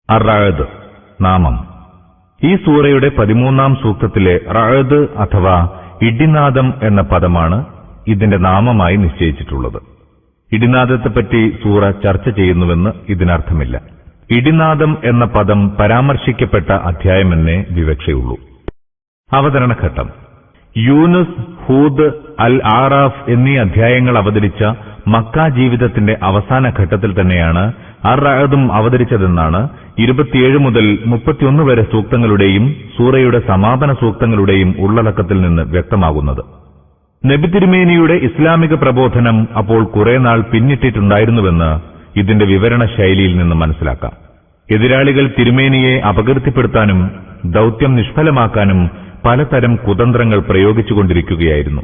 അർ-റഅദ് നാമം. ഈ സൂറയുടെ 13-ാം സൂക്തത്തിലെ റഅദ് അഥവാ ഇടിനാദം എന്ന പദമാണ് ഇതിന്റെ നാമമായി നിശ്ചയിച്ചിട്ടുള്ളത്. ഇടിനാദത്തെപ്പറ്റി സൂറ ചർച്ച ചെയ്യുന്നുവെന്ന് ഇതിനർത്ഥമില്ല. ഇടിനാദം എന്ന പദം പരാമർശിക്കപ്പെട്ട അധ്യായമെന്നേ വിവക്ഷയുള്ളൂ. അവതരണഘട്ടം. യൂനുസ്, ഹൂദ്, അൽ ആറാഫ് എന്നീ അധ്യായങ്ങൾ അവതരിച്ച മക്ക ജീവിതത്തിന്റെ അവസാന ഘട്ടത്തിൽ തന്നെയാണ് അർ-റഅദും അവതരിച്ചതെന്നാണ് 27 മുതൽ 31 വരെ സൂക്തങ്ങളുടെയും സൂറയുടെ സമാപന സൂക്തങ്ങളുടെയും ഉള്ളടക്കത്തിൽ നിന്ന് വ്യക്തമാകുന്നത്. നബി തിരുമേനിയുടെ ഇസ്ലാമിക പ്രബോധനം അപ്പോൾ കുറെ നാൾ പിന്നിട്ടിട്ടുണ്ടായിരുന്നുവെന്ന് ഇതിന്റെ വിവരണ ശൈലിയിൽ നിന്ന് മനസ്സിലാക്കാം. എതിരാളികൾ തിരുമേനിയെ അപകീർത്തിപ്പെടുത്താനും ദൌത്യം നിഷ്ഫലമാക്കാനും പലതരം കുതന്ത്രങ്ങൾ പ്രയോഗിച്ചുകൊണ്ടിരിക്കുകയായിരുന്നു.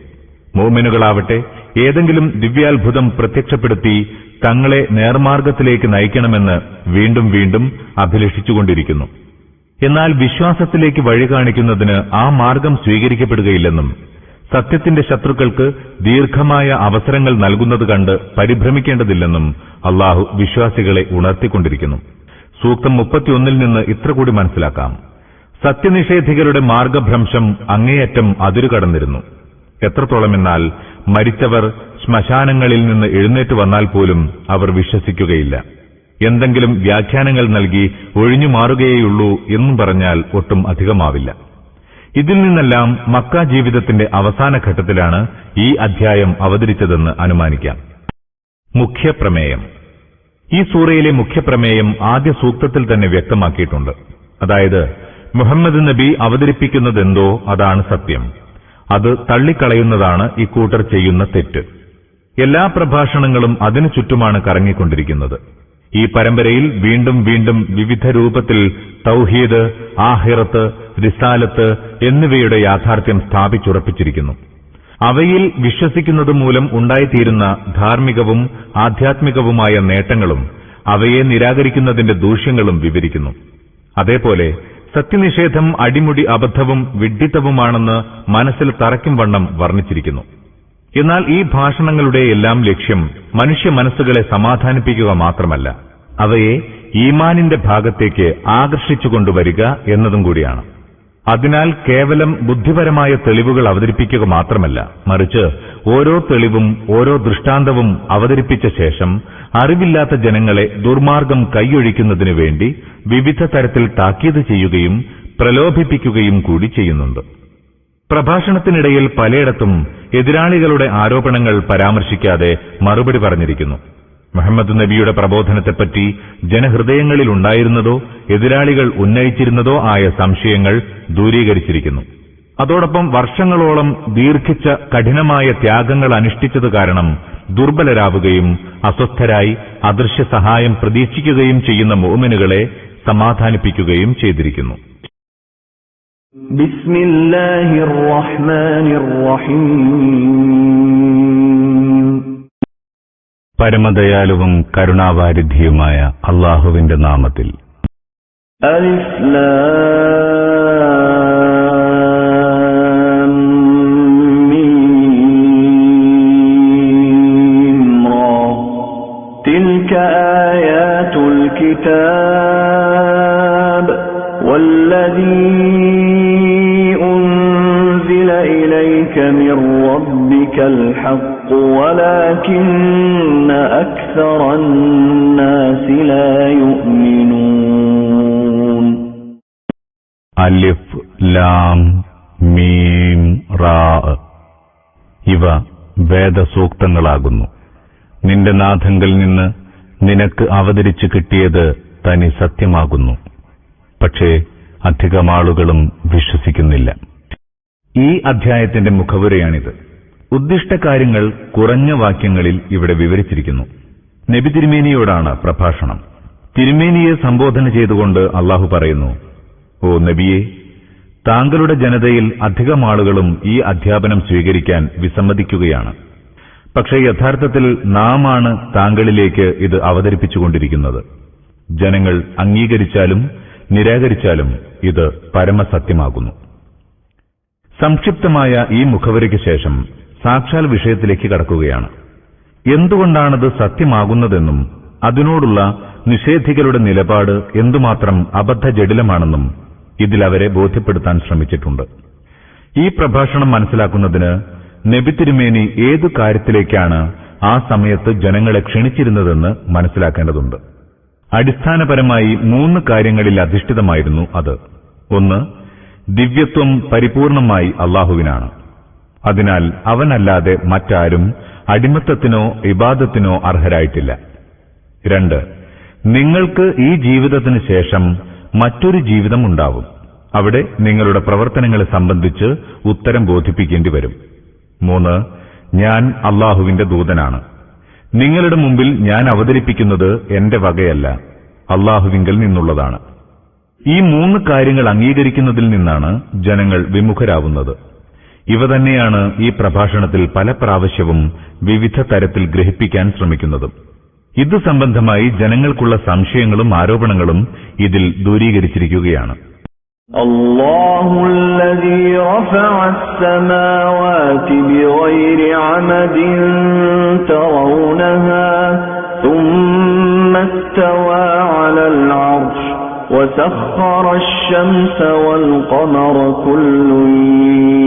മുഅ്മിനുകളാവട്ടെ ഏതെങ്കിലും ദിവ്യാത്ഭുതം പ്രത്യക്ഷപ്പെടുത്തി തങ്ങളെ നേർമാർഗത്തിലേക്ക് നയിക്കണമെന്ന് വീണ്ടും വീണ്ടും അഭിലഷിച്ചുകൊണ്ടിരിക്കുന്നു. എന്നാൽ വിശ്വാസത്തിലേക്ക് വഴി കാണിക്കുന്നതിന് ആ മാർഗം സ്വീകരിക്കപ്പെടുകയില്ലെന്നും സത്യത്തിന്റെ ശത്രുക്കൾക്ക് ദീർഘമായ അവസരങ്ങൾ നൽകുന്നത് കണ്ട് പരിഭ്രമിക്കേണ്ടതില്ലെന്നും അള്ളാഹു വിശ്വാസികളെ ഉണർത്തിക്കൊണ്ടിരിക്കുന്നു. സൂക്തം 31 നിന്ന് ഇത്ര കൂടി മനസ്സിലാക്കാം. സത്യനിഷേധികളുടെ മാർഗഭ്രംശം അങ്ങേയറ്റം അതിരുകടന്നിരുന്നു. എത്രത്തോളമെന്നാൽ മരിച്ചവർ ശ്മശാനങ്ങളിൽ നിന്ന് എഴുന്നേറ്റ് വന്നാൽ പോലും അവർ വിശ്വസിക്കുകയില്ല. എന്തെങ്കിലും വ്യാഖ്യാനങ്ങൾ നൽകി ഒഴിഞ്ഞു മാറുകയേയുള്ളൂ എന്നും പറഞ്ഞാൽ ഒട്ടും അധികമാവില്ല. ഇതിൽ നിന്നെല്ലാം മക്ക ജീവിതത്തിന്റെ അവസാന ഘട്ടത്തിലാണ് ഈ അധ്യായം അവതരിച്ചതെന്ന് അനുമാനിക്കാം. മുഖ്യപ്രമേയം. ഈ സൂറയിലെ മുഖ്യപ്രമേയം ആദ്യ സൂക്തത്തിൽ തന്നെ വ്യക്തമാക്കിയിട്ടുണ്ട്. അതായത് മുഹമ്മദ് നബി അവതരിപ്പിക്കുന്നതെന്തോ അതാണ് സത്യം. അത് തള്ളിക്കളയുന്നതാണ് ഇക്കൂട്ടർ ചെയ്യുന്ന തെറ്റ്. എല്ലാ പ്രഭാഷണങ്ങളും അതിനു ചുറ്റുമാണ് കറങ്ങിക്കൊണ്ടിരിക്കുന്നത്. ഈ പരമ്പരയിൽ വീണ്ടും വീണ്ടും വിവിധ രൂപത്തിൽ തൗഹീദ്, ആഖിറത്ത്, റിസാലത്ത് എന്നിവയുടെ യാഥാർത്ഥ്യം സ്ഥാപിച്ചുറപ്പിച്ചിരിക്കുന്നു. അവയിൽ വിശ്വസിക്കുന്നത് മൂലം ഉണ്ടായിത്തീരുന്ന ധാർമ്മികവും ആധ്യാത്മികവുമായ നേട്ടങ്ങളും അവയെ നിരാകരിക്കുന്നതിന്റെ ദൂഷ്യങ്ങളും വിവരിക്കുന്നു. അതേപോലെ സത്യനിഷേധം അടിമുടി അബദ്ധവും വിഡ്ഢിത്തവുമാണെന്ന് മനസ്സിൽ തറയ്ക്കും വണ്ണം വർണ്ണിച്ചിരിക്കുന്നു. എന്നാൽ ഈ ഭാഷണങ്ങളുടെ എല്ലാം ലക്ഷ്യം മനുഷ്യ മനസ്സുകളെ സമാധാനിപ്പിക്കുക മാത്രമല്ല, അവയെ ഈമാനിന്റെ ഭാഗത്തേക്ക് ആകർഷിച്ചുകൊണ്ടുവരിക എന്നതും കൂടിയാണ്. അതിനാൽ കേവലം ബുദ്ധിപരമായ തെളിവുകൾ അവതരിപ്പിക്കുക മാത്രമല്ല, മറിച്ച് ഓരോ തെളിവും ഓരോ ദൃഷ്ടാന്തവും അവതരിപ്പിച്ച ശേഷം അറിവില്ലാത്ത ജനങ്ങളെ ദുർമാർഗം കൈയൊഴിക്കുന്നതിനു വേണ്ടി വിവിധ തരത്തിൽ താക്കീത് ചെയ്യുകയും പ്രലോഭിപ്പിക്കുകയും കൂടി ചെയ്യുന്നുണ്ട്. പ്രഭാഷണത്തിനിടയിൽ പലയിടത്തും എതിരാളികളുടെ ആരോപണങ്ങൾ പരാമർശിക്കാതെ മറുപടി പറഞ്ഞിരിക്കുന്നു. മുഹമ്മദ് നബിയുടെ പ്രബോധനത്തെപ്പറ്റി ജനഹൃദയങ്ങളിൽ ഉണ്ടായിരുന്നതോ എതിരാളികൾ ഉന്നയിച്ചിരുന്നതോ ആയ സംശയങ്ങൾ ദൂരീകരിച്ചിരിക്കുന്നു. അതോടൊപ്പം വർഷങ്ങളോളം ദീർഘിച്ച കഠിനമായ ത്യാഗങ്ങൾ അനുഷ്ഠിച്ചത് കാരണം ദുർബലരാവുകയും അസ്വസ്ഥരായി അദൃശ്യ സഹായം പ്രതീക്ഷിക്കുകയും ചെയ്യുന്ന മുഅ്മിനുകളെ സമാധാനിപ്പിക്കുകയും ചെയ്തിരിക്കുന്നു. ബിസ്മില്ലാഹിർ റഹ്മാനിർ റഹീം. പരമദയാലുവും കരുണാവാരിധിയുമായ അല്ലാഹുവിന്റെ നാമത്തിൽ. അലിഫ് ലാം മീം റാ. തിൽക ആയാതുൽ കിതാബ് വല്ലദീ ഉൻസില ഇലൈക മിർ റബ്ബികൽ ഹഖ് ولكن أكثر الناس لا يؤمنون. അലിഫ് ലാം മീം റാ. ഇവ വേദസൂക്തങ്ങളാകുന്നു. നിന്റെ നാഥങ്കൽ നിന്ന് നിനക്ക് അവതരിച്ചു കിട്ടിയത് തനി സത്യമാകുന്നു. പക്ഷേ അധികം ആളുകളും വിശ്വസിക്കുന്നില്ല. ഈ അധ്യായത്തിന്റെ മുഖവുരയാണിത്. ഉദ്ദിഷ്ടകാര്യങ്ങൾ കുറഞ്ഞ വാക്യങ്ങളിൽ ഇവിടെ വിവരിച്ചിരിക്കുന്നു. നബി തിരുമേനിയോടാണ് പ്രഭാഷണം. തിരുമേനിയെ സംബോധന ചെയ്തുകൊണ്ട് അള്ളാഹു പറയുന്നു, ഓ നബിയെ, താങ്കളുടെ ജനതയിൽ അധികം ആളുകളും ഈ അധ്യാപനം സ്വീകരിക്കാൻ വിസമ്മതിക്കുകയാണ്. പക്ഷേ യഥാർത്ഥത്തിൽ നാമാണ് താങ്കളിലേക്ക് ഇത് അവതരിപ്പിച്ചുകൊണ്ടിരിക്കുന്നത്. ജനങ്ങൾ അംഗീകരിച്ചാലും നിരാകരിച്ചാലും ഇത് പരമസത്യമാകുന്നു. സംക്ഷിപ്തമായ ഈ മുഖവരയ്ക്ക് ശേഷം സാക്ഷാൽ വിഷയത്തിലേക്ക് കടക്കുകയാണ്. എന്തുകൊണ്ടാണത് സത്യമാകുന്നതെന്നും അതിനോടുള്ള നിഷേധികളുടെ നിലപാട് എന്തുമാത്രം അബദ്ധജടിലമാണെന്നും ഇതിൽ അവരെ ബോധ്യപ്പെടുത്താൻ ശ്രമിച്ചിട്ടുണ്ട്. ഈ പ്രഭാഷണം മനസ്സിലാക്കുന്നതിന് നബി തിരുമേനി ഏതു കാര്യത്തിലേക്കാണ് ആ സമയത്ത് ജനങ്ങളെ ക്ഷണിച്ചിരുന്നതെന്ന് മനസ്സിലാക്കേണ്ടതുണ്ട്. അടിസ്ഥാനപരമായി 3 കാര്യങ്ങളിൽ അധിഷ്ഠിതമായിരുന്നു അത്. ഒന്ന്, ദിവ്യത്വം പരിപൂർണമായി അല്ലാഹുവിനാണ്. അതിനാൽ അവനല്ലാതെ മറ്റാരും അടിമത്തത്തിനോ ഇബാദത്തിനോ അർഹരായിട്ടില്ല. 2, നിങ്ങൾക്ക് ഈ ജീവിതത്തിന് ശേഷം മറ്റൊരു ജീവിതം ഉണ്ടാവും. അവിടെ നിങ്ങളുടെ പ്രവർത്തനങ്ങളെ സംബന്ധിച്ച് ഉത്തരം ബോധിപ്പിക്കേണ്ടി വരും. 3, ഞാൻ അല്ലാഹുവിന്റെ ദൂതനാണ്. നിങ്ങളുടെ മുമ്പിൽ ഞാൻ അവതരിപ്പിക്കുന്നത് എന്റെ വകയല്ല, അല്ലാഹുവിങ്കൽ നിന്നുള്ളതാണ്. ഈ 3 കാര്യങ്ങൾ അംഗീകരിക്കുന്നതിൽ നിന്നാണ് ജനങ്ങൾ വിമുഖരാവുന്നത്. ഇവ തന്നെയാണ് ഈ പ്രഭാഷണത്തിൽ പല പ്രാവശ്യവും വിവിധ തരത്തിൽ ഗ്രഹിപ്പിക്കാൻ ശ്രമിക്കുന്നത്. ഇത് സംബന്ധമായി ജനങ്ങൾക്കുള്ള സംശയങ്ങളും ആരോപണങ്ങളും ഇതിൽ ദൂരീകരിച്ചിരിക്കുകയാണ്. الله الذي رفع السماوات بغير عمد ترونها ثم استوى على العرش وسخر الشمس والقمر كل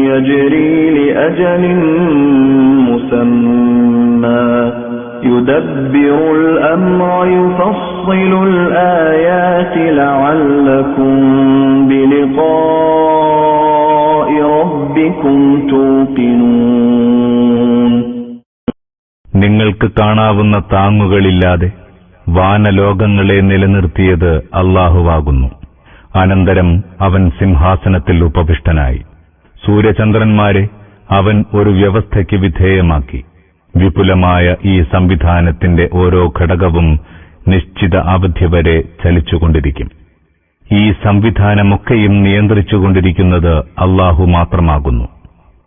يجري لأجل مسمى يدبر الأمر يفصل الآيات لعلكم بلقاء ربكم توقنون. നിങ്ങൾക്ക് കാണാവുന്ന താങ്ങുകളില്ലാതെ വാനലോകങ്ങളെ നിലനിർത്തിയത് അല്ലാഹുവാകുന്നു. അനന്തരം അവൻ സിംഹാസനത്തിൽ ഉപവിഷ്ടനായി. സൂര്യചന്ദ്രന്മാരെ അവൻ ഒരു വ്യവസ്ഥയ്ക്ക് വിധേയമാക്കി. വിപുലമായ ഈ സംവിധാനത്തിന്റെ ഓരോ ഘടകവും നിശ്ചിത അവധി വരെ ചലിച്ചുകൊണ്ടിരിക്കും. ഈ സംവിധാനമൊക്കെയും നിയന്ത്രിച്ചുകൊണ്ടിരിക്കുന്നത് അല്ലാഹു മാത്രമാകുന്നു.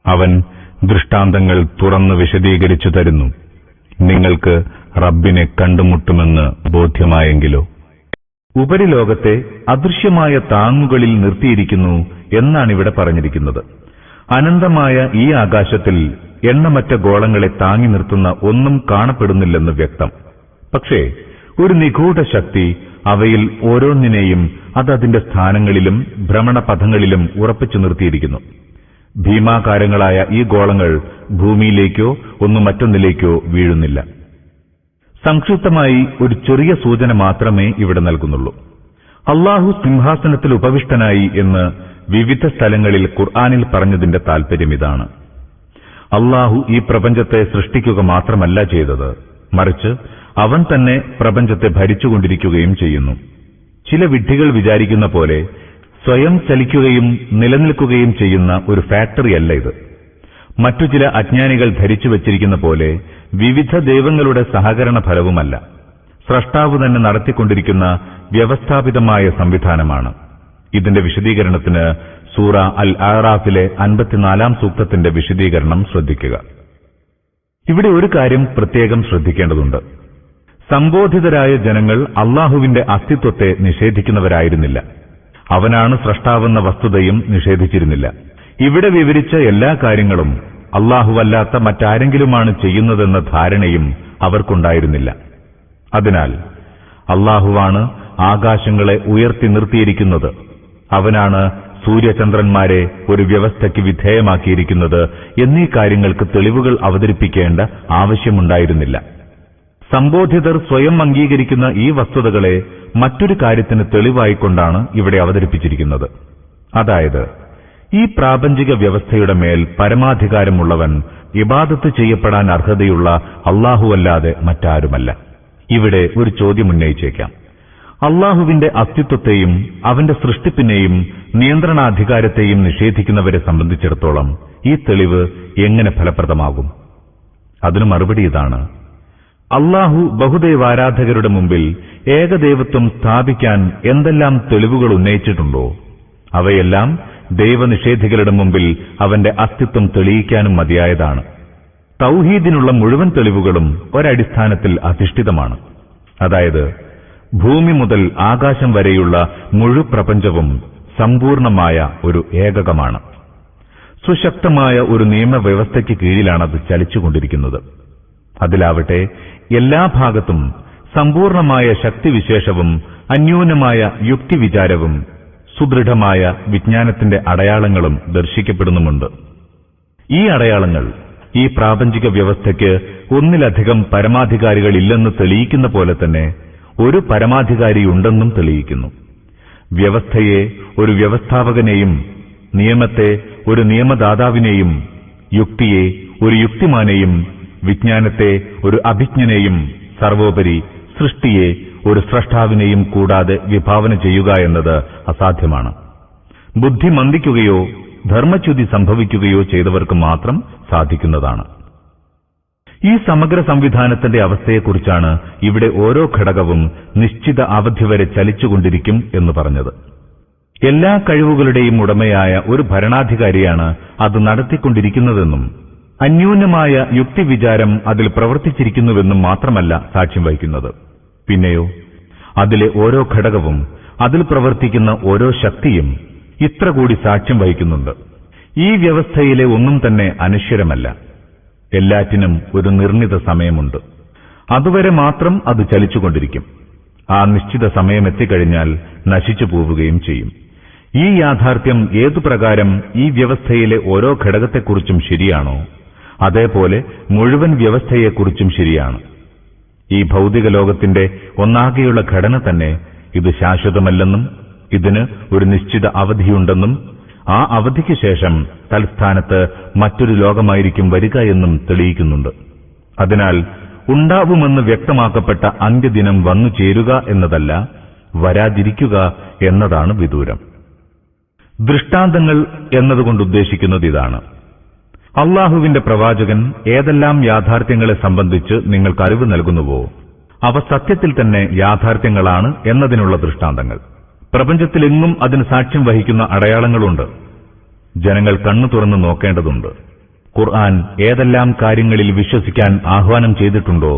അവൻ ദൃഷ്ടാന്തങ്ങൾ തുറന്നു വിശദീകരിച്ചു തരുന്നു. നിങ്ങൾക്ക് റബ്ബിനെ കണ്ടുമുട്ടുമെന്ന് ബോധ്യമായെങ്കിലോ? ഉപരിലോകത്തെ അദൃശ്യമായ താങ്ങുകളിൽ നിർത്തിയിരിക്കുന്നു എന്നാണിവിടെ പറഞ്ഞിരിക്കുന്നത്. അനന്തമായ ഈ ആകാശത്തിൽ എണ്ണമറ്റ ഗോളങ്ങളെ താങ്ങി നിർത്തുന്ന ഒന്നും കാണപ്പെടുന്നില്ലെന്ന് വ്യക്തം. പക്ഷേ ഒരു നിഗൂഢ ശക്തി അവയിൽ ഓരോന്നിനെയും അതതിന്റെ സ്ഥാനങ്ങളിലും ഭ്രമണപഥങ്ങളിലും ഉറപ്പിച്ചു നിർത്തിയിരിക്കുന്നു. ഭീമാകാരങ്ങളായ ഈ ഗോളങ്ങൾ ഭൂമിയിലേക്കോ മറ്റൊന്നിലേക്കോ വീഴുന്നില്ല. സംക്ഷിപ്തമായി ഒരു ചെറിയ സൂചന മാത്രമേ ഇവിടെ നൽകുന്നുള്ളൂ. അല്ലാഹു സിംഹാസനത്തിൽ ഉപവിഷ്ടനായി എന്ന് വിവിധ സ്ഥലങ്ങളിൽ ഖുർആനിൽ പറഞ്ഞതിന്റെ താൽപര്യം ഇതാണ്. അല്ലാഹു ഈ പ്രപഞ്ചത്തെ സൃഷ്ടിക്കുക മാത്രമല്ല ചെയ്തത്, മറിച്ച് അവൻ തന്നെ പ്രപഞ്ചത്തെ ഭരിച്ചുകൊണ്ടിരിക്കുകയും ചെയ്യുന്നു. ചില വിഡ്ഢികൾ വിചാരിക്കുന്ന പോലെ സ്വയം ചലിക്കുകയും നിലനിൽക്കുകയും ചെയ്യുന്ന ഒരു ഫാക്ടറിയല്ല ഇത്. മറ്റു ചില അജ്ഞാനികൾ ധരിച്ചു വച്ചിരിക്കുന്ന പോലെ വിവിധ ദൈവങ്ങളുടെ സഹകരണ ഫലവുമല്ല. സ്രഷ്ടാവ് തന്നെ നടത്തിക്കൊണ്ടിരിക്കുന്ന വ്യവസ്ഥാപിതമായ സംവിധാനമാണ്. ഇതിന്റെ വിശദീകരണത്തിന് സൂറ അൽ അറാഫിലെ 54-ാം സൂക്തത്തിന്റെ വിശദീകരണം ശ്രദ്ധിക്കുക. ഇവിടെ ഒരു കാര്യം പ്രത്യേകം ശ്രദ്ധിക്കേണ്ടതുണ്ട്. സംബോധിതരായ ജനങ്ങൾ അല്ലാഹുവിന്റെ അസ്തിത്വത്തെ നിഷേധിക്കുന്നവരായിരുന്നില്ല. അവനാണ് സ്രഷ്ടാവെന്ന വസ്തുതയും നിഷേധിച്ചിരുന്നില്ല. ഇവിടെ വിവരിച്ച എല്ലാ കാര്യങ്ങളും അല്ലാഹുവല്ലാത്ത മറ്റാരെങ്കിലുമാണ് ചെയ്യുന്നതെന്ന ധാരണയും അവർക്കുണ്ടായിരുന്നില്ല. അതിനാൽ അല്ലാഹുവാണ് ആകാശങ്ങളെ ഉയർത്തി നിർത്തിയിരിക്കുന്നത്. അവനാണ് സൂര്യചന്ദ്രന്മാരെ ഒരു വ്യവസ്ഥയ്ക്ക് വിധേയമാക്കിയിരിക്കുന്നത് എന്നീ കാര്യങ്ങൾക്ക് തെളിവുകൾ അവതരിപ്പിക്കേണ്ട ആവശ്യമുണ്ടായിരുന്നില്ല. സംബോധിതർ സ്വയം അംഗീകരിക്കുന്ന ഈ വസ്തുതകളെ മറ്റൊരു കാര്യത്തിന് തെളിവായിക്കൊണ്ടാണ് ഇവിടെ അവതരിപ്പിച്ചിരിക്കുന്നത്. അതായത്, ഈ പ്രാപഞ്ചിക വ്യവസ്ഥയുടെ മേൽ പരമാധികാരമുള്ളവൻ ഇബാദത്ത് ചെയ്യപ്പെടാൻ അർഹതയുള്ള അല്ലാഹുവല്ലാതെ മറ്റാരുമല്ല. ഇവിടെ ഒരു ചോദ്യം ഉന്നയിച്ചേക്കാം. അല്ലാഹുവിന്റെ അസ്തിത്വത്തെയും അവന്റെ സൃഷ്ടിപ്പിനെയും നിയന്ത്രണാധികാരത്തെയും നിഷേധിക്കുന്നവരെ സംബന്ധിച്ചിടത്തോളം ഈ തെളിവ് എങ്ങനെ ഫലപ്രദമാകും? അതിനു മറുപടി ഇതാണ്. അല്ലാഹു ബഹുദൈവാരാധകരുടെ മുമ്പിൽ ഏകദൈവത്വം സ്ഥാപിക്കാൻ എന്തെല്ലാം തെളിവുകൾ ഉന്നയിച്ചിട്ടുണ്ടോ അവയെല്ലാം ദൈവനിഷേധികളുടെ മുമ്പിൽ അവന്റെ അസ്തിത്വം തെളിയിക്കാനും മതിയായതാണ്. തൗഹീദിനുള്ള മുഴുവൻ തെളിവുകളും ഒരടിസ്ഥാനത്തിൽ അധിഷ്ഠിതമാണ്. അതായത്, ഭൂമി മുതൽ ആകാശം വരെയുള്ള മുഴുപ്രപഞ്ചവും സമ്പൂർണമായ ഒരു ഏകകമാണ്. സുശക്തമായ ഒരു നിയമവ്യവസ്ഥയ്ക്ക് കീഴിലാണത് ചലിച്ചുകൊണ്ടിരിക്കുന്നത്. അതിലാവട്ടെ എല്ലാ ഭാഗത്തും സമ്പൂർണമായ ശക്തിവിശേഷവും അന്യൂനമായ യുക്തിവിചാരവും സുദൃഢമായ വിജ്ഞാനത്തിന്റെ അടയാളങ്ങളും ദർശിക്കപ്പെടുന്നുമുണ്ട്. ഈ അടയാളങ്ങൾ ഈ പ്രാപഞ്ചിക വ്യവസ്ഥയ്ക്ക് ഒന്നിലധികം പരമാധികാരികളില്ലെന്ന് തെളിയിക്കുന്ന പോലെ തന്നെ ഒരു പരമാധികാരിയുണ്ടെന്നും തെളിയിക്കുന്നു. വ്യവസ്ഥയെ ഒരു വ്യവസ്ഥാപകനെയും നിയമത്തെ ഒരു നിയമദാതാവിനെയും യുക്തിയെ ഒരു യുക്തിമാനെയും വിജ്ഞാനത്തെ ഒരു അഭിജ്ഞനെയും സർവോപരി സൃഷ്ടിയെ ഒരു സ്രഷ്ടാവിനെയും കൂടാതെ വിഭാവന ചെയ്യുക എന്നത് അസാധ്യമാണ്. ബുദ്ധി മന്ദിക്കുകയോ ധർമ്മച്യുതി സംഭവിക്കുകയോ ചെയ്തവർക്ക് മാത്രം സാധിക്കുന്നതാണ്. ഈ സമഗ്ര സംവിധാനത്തിന്റെ അവസ്ഥയെക്കുറിച്ചാണ് ഇവിടെ ഓരോ ഘടകവും നിശ്ചിത അവധി വരെ ചലിച്ചുകൊണ്ടിരിക്കും എന്ന് പറഞ്ഞത്. എല്ലാ കഴിവുകളുടെയും ഉടമയായ ഒരു ഭരണാധികാരിയാണ് അത് നടത്തിക്കൊണ്ടിരിക്കുന്നതെന്നും അന്യൂനമായ യുക്തിവിചാരം അതിൽ പ്രവർത്തിച്ചിരിക്കുന്നുവെന്നും മാത്രമല്ല സാക്ഷ്യം വഹിക്കുന്നത്. പിന്നെയോ അതിലെ ഓരോ ഘടകവും അതിൽ പ്രവർത്തിക്കുന്ന ഓരോ ശക്തിയും ഇത്ര കൂടി സാക്ഷ്യം വഹിക്കുന്നുണ്ട്. ഈ വ്യവസ്ഥയിലെ ഒന്നും തന്നെ അനശ്വരമല്ല. എല്ലാറ്റിനും ഒരു നിർണിത സമയമുണ്ട്. അതുവരെ മാത്രം അത് ചലിച്ചുകൊണ്ടിരിക്കും. ആ നിശ്ചിത സമയം എത്തിക്കഴിഞ്ഞാൽ നശിച്ചു പോവുകയും ചെയ്യും. ഈ യാഥാർത്ഥ്യം ഏതുപ്രകാരം ഈ വ്യവസ്ഥയിലെ ഓരോ ഘടകത്തെക്കുറിച്ചും ശരിയാണോ, അതേപോലെ മുഴുവൻ വ്യവസ്ഥയെക്കുറിച്ചും ശരിയാണ്. ഈ ഭൗതിക ലോകത്തിന്റെ ഒന്നാകെയുള്ള ഘടന തന്നെ ഇത് ശാശ്വതമല്ലെന്നും ഇതിന് ഒരു നിശ്ചിത അവധിയുണ്ടെന്നും ആ അവധിക്ക് ശേഷം തൽസ്ഥാനത്ത് മറ്റൊരു ലോകമായിരിക്കും വരിക എന്നും തെളിയിക്കുന്നുണ്ട്. അതിനാൽ ഉണ്ടാവുമെന്ന് വ്യക്തമാക്കപ്പെട്ട അന്ത്യദിനം വന്നു ചേരുക എന്നതല്ല, വരാതിരിക്കുക എന്നതാണ് വിദൂരം. ദൃഷ്ടാന്തങ്ങൾ എന്നതുകൊണ്ട് ഉദ്ദേശിക്കുന്നത് ഇതാണ്: അള്ളാഹുവിന്റെ പ്രവാചകൻ ഏതെല്ലാം യാഥാർത്ഥ്യങ്ങളെ സംബന്ധിച്ച് നിങ്ങൾക്ക് അറിവ് നൽകുന്നുവോ അവ സത്യത്തിൽ തന്നെ യാഥാർത്ഥ്യങ്ങളാണ് എന്നതിനുള്ള ദൃഷ്ടാന്തങ്ങൾ. പ്രപഞ്ചത്തിലെങ്ങും അതിന് സാക്ഷ്യം വഹിക്കുന്ന അടയാളങ്ങളുണ്ട്. ജനങ്ങൾ കണ്ണു തുറന്നു നോക്കേണ്ടതുണ്ട്. ഖുർആൻ ഏതെല്ലാം കാര്യങ്ങളിൽ വിശ്വസിക്കാൻ ആഹ്വാനം ചെയ്തിട്ടുണ്ടോ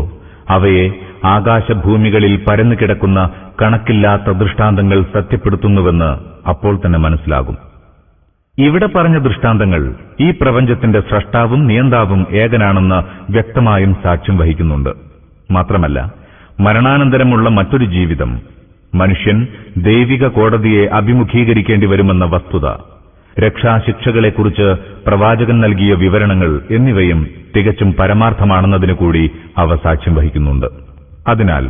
അവയെ ആകാശഭൂമികളിൽ പരന്നു കിടക്കുന്ന കണക്കില്ലാത്ത ദൃഷ്ടാന്തങ്ങൾ സത്യപ്പെടുത്തുന്നുവെന്ന് അപ്പോൾ തന്നെ മനസ്സിലാകും. ഇവിടെ പറഞ്ഞ ദൃഷ്ടാന്തങ്ങൾ ഈ പ്രപഞ്ചത്തിന്റെ സ്രഷ്ടാവും നിയന്താവും ഏകനാണെന്ന് വ്യക്തമായും സാക്ഷ്യം വഹിക്കുന്നുണ്ട്. മാത്രമല്ല, മരണാനന്തരമുള്ള മറ്റൊരു ജീവിതം, മനുഷ്യൻ ദൈവിക കോടതിയെ അഭിമുഖീകരിക്കേണ്ടി വരുമെന്ന വസ്തുത, രക്ഷാശിക്ഷകളെക്കുറിച്ച് പ്രവാചകൻ നൽകിയ വിവരണങ്ങൾ എന്നിവയും തികച്ചും പരമാർത്ഥമാണെന്നതിനു കൂടി അവ സാക്ഷ്യം വഹിക്കുന്നുണ്ട്. അതിനാൽ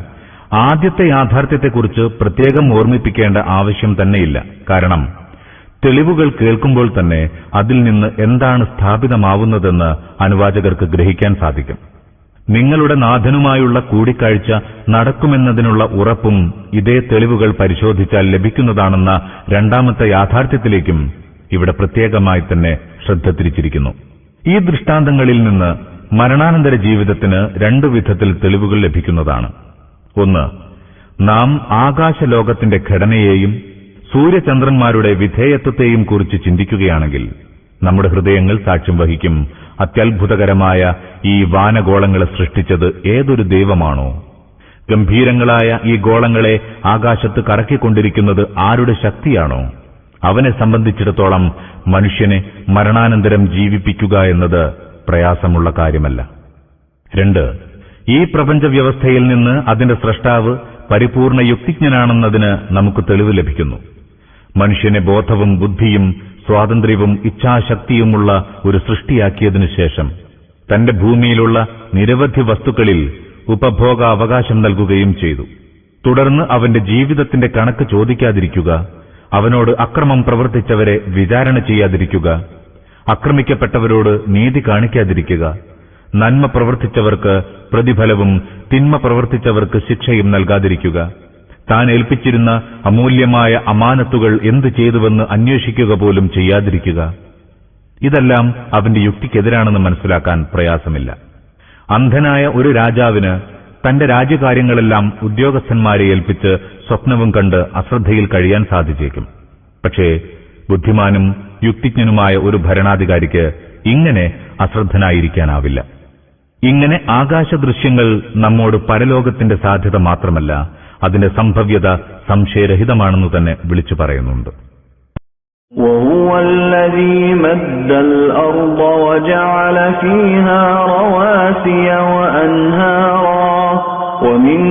ആദ്യത്തെ യാഥാർത്ഥ്യത്തെക്കുറിച്ച് പ്രത്യേകം ഓർമ്മിപ്പിക്കേണ്ട ആവശ്യം തന്നെയില്ല. കാരണം തെളിവുകൾ കേൾക്കുമ്പോൾ തന്നെ അതിൽ നിന്ന് എന്താണ് സ്ഥാപിതമാവുന്നതെന്ന് അനുവാചകർക്ക് ഗ്രഹിക്കാൻ സാധിക്കും. നിങ്ങളുടെ നാഥനുമായുള്ള കൂടിക്കാഴ്ച നടക്കുമെന്നതിനുള്ള ഉറപ്പും ഇതേ തെളിവുകൾ പരിശോധിച്ചാൽ ലഭിക്കുന്നതാണെന്ന രണ്ടാമത്തെ യാഥാർത്ഥ്യത്തിലേക്കും ഇവിടെ പ്രത്യേകമായി തന്നെ ശ്രദ്ധ തിരിച്ചിരിക്കുന്നു. ഈ ദൃഷ്ടാന്തങ്ങളിൽ നിന്ന് മരണാനന്തര ജീവിതത്തിന് രണ്ടു വിധത്തിൽ തെളിവുകൾ ലഭിക്കുന്നതാണ്. ഒന്ന്, നാം ആകാശലോകത്തിന്റെ ഘടനയെയും സൂര്യചന്ദ്രന്മാരുടെ വിധേയത്വത്തെയും കുറിച്ച് ചിന്തിക്കുകയാണെങ്കിൽ നമ്മുടെ ഹൃദയങ്ങൾ സാക്ഷ്യം വഹിക്കും, അത്യത്ഭുതകരമായ ഈ വാനഗോളങ്ങളെ സൃഷ്ടിച്ചത് ഏതൊരു ദൈവമാണോ? ഗംഭീരങ്ങളായ ഈ ഗോളങ്ങളെ ആകാശത്ത് കറക്കിക്കൊണ്ടിരിക്കുന്നത് ആരുടെ ശക്തിയാണോ? അവനെ സംബന്ധിച്ചിടത്തോളം മനുഷ്യനെ മരണാനന്തരം ജീവിപ്പിക്കുക എന്നത് പ്രയാസമുള്ള കാര്യമല്ല. രണ്ട്, ഈ പ്രപഞ്ച വ്യവസ്ഥയിൽ നിന്ന് അതിന്റെ സ്രഷ്ടാവ് പരിപൂർണ യുക്തിജ്ഞനാണെന്നതിന് നമുക്ക് തെളിവ് ലഭിക്കുന്നു. മനുഷ്യനെ ബോധവും ബുദ്ധിയും സ്വാതന്ത്ര്യവും ഇച്ഛാശക്തിയുമുള്ള ഒരു സൃഷ്ടിയാക്കിയതിനു ശേഷം തന്റെ ഭൂമിയിലുള്ള നിരവധി വസ്തുക്കളിൽ ഉപഭോഗാവകാശം നൽകുകയും ചെയ്തു. തുടർന്ന് അവന്റെ ജീവിതത്തിന്റെ കണക്ക് ചോദിക്കാതിരിക്കുക, അവനോട് അക്രമം പ്രവർത്തിച്ചവരെ വിചാരണ ചെയ്യാതിരിക്കുക, ആക്രമിക്കപ്പെട്ടവരോട് നീതി കാണിക്കാതിരിക്കുക, നന്മ പ്രവർത്തിച്ചവർക്ക് പ്രതിഫലവും തിന്മ പ്രവർത്തിച്ചവർക്ക് ശിക്ഷയും നൽകാതിരിക്കുക, താൻ ഏൽപ്പിച്ചിരുന്ന അമൂല്യമായ അമാനത്തുകൾ എന്തു ചെയ്തുവെന്ന് അന്വേഷിക്കുക പോലും ചെയ്യാതിരിക്കുക. ഇതെല്ലാം അവന്റെ യുക്തിക്കെതിരാണെന്ന് മനസ്സിലാക്കാൻ പ്രയാസമില്ല. അന്ധനായ ഒരു രാജാവിന് തന്റെ രാജ്യകാര്യങ്ങളെല്ലാം ഉദ്യോഗസ്ഥന്മാരെ ഏൽപ്പിച്ച് സ്വപ്നവും കണ്ട് അശ്രദ്ധയിൽ കഴിയാൻ സാധിച്ചേക്കും. പക്ഷേ ബുദ്ധിമാനും യുക്തിജ്ഞനുമായ ഒരു ഭരണാധികാരിക്ക് ഇങ്ങനെ അശ്രദ്ധനായിരിക്കാനാവില്ല. ഇങ്ങനെ ആകാശദൃശ്യങ്ങൾ നമ്മോട് പരലോകത്തിന്റെ സാധ്യത മാത്രമല്ല, അതിന്റെ സംഭവ്യത സംശയരഹിതമാണെന്ന് തന്നെ വിളിച്ചു പറയുന്നുണ്ട്. وهو الذي مد الأرض وجعل فيها رواسي وأنهارا ومن